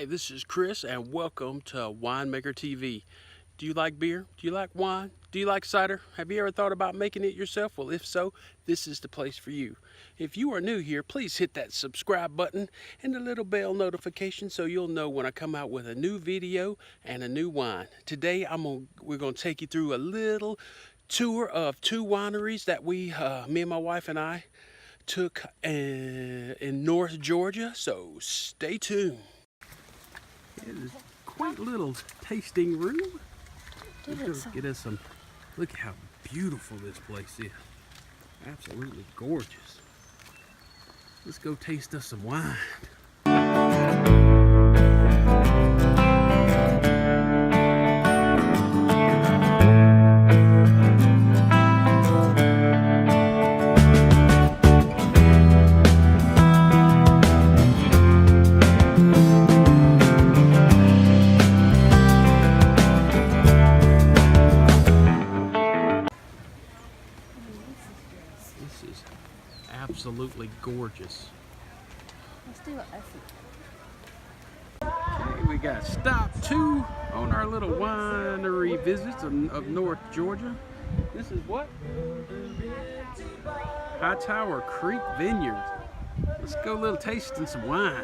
Hi, this is Chris and welcome to Winemaker TV. Do you like beer? Do you like wine? Do you like cider? Have you ever thought about making it yourself? Well, if so, this is the place for you. If you are new here, please hit that subscribe button and the little bell notification so you'll know when I come out with a new video and a new wine. Today, we're gonna take you through a little tour of two wineries that me and my wife and I took in North Georgia, so stay tuned. It is a quaint little tasting room. Let's go get us some. Look how beautiful this place is. Absolutely gorgeous. Let's go taste us some wine. This is absolutely gorgeous. Let's do it. Okay, we got stop 2 on our little winery visits of North Georgia. This is what? Hightower Creek Vineyards. Let's go a little tasting some wine.